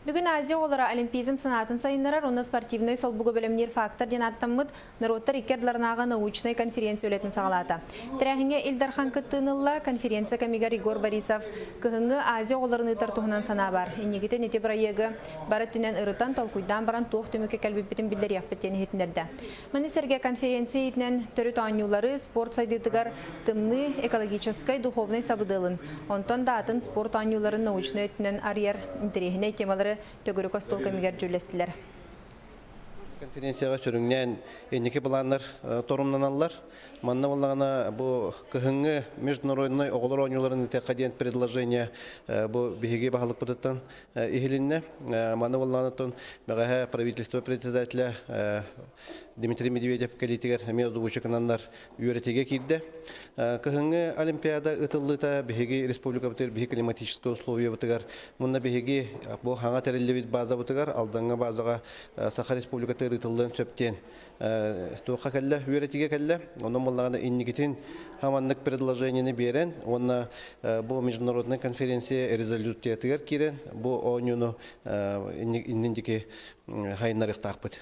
Бүгін Азия олары олимпизм санатын сайынларар, оны спортивный солбуғы бөлімнер фактор ден аттамыд народтар икердларынаға научный конференция өлетін сағалады. Тірәхіңе Илдархан кыттынылла конференция комигар Игор Борисов кығыңы Азия оларын ұтар тұғынан сана бар. Иннегіті нете бірайығы бары түнен ұрытан толкуйдан баран тоқ төмөке кәлбіппетін білдер яқпеттен етіндерді. Мінісерге конференция етінен түрі таанюлары спорт сайдытығар тымны экологической духовный сабыдылын. Онтон да атын спорт таанюларын научный өтінен арьер интерегіне темалары төгірі костол көмігер жүлестілер. Конференцияға сөріңнен енеке баланар торумнаналар. Манна болағына бұл көхіңі международный оғылар ойнуларын тәқадиен предложение бұл бігеге бағалық бұдыттан ихилінне. Манна болағына тон мәғаға правительство председателя Дмитрий Медведев кәлетігер между бұшықынанлар үйретеге кейді. Көхіңі олимпиада ұтылыта бігеге республика бұтыр бігі климатический условия бұтығар. Мұнна бігеге бұл хаңа тәрелі база бұтығар, алдыңға базаға Саха республика рытылын сөптен тоққа кәлі, үйретіге кәлі. Оның болағына иннегетін хаманлық предложениені берен, оны бұл международный конференция резолюциятығар керен, бұл ойыны иннендеке хайынларық тақпыд.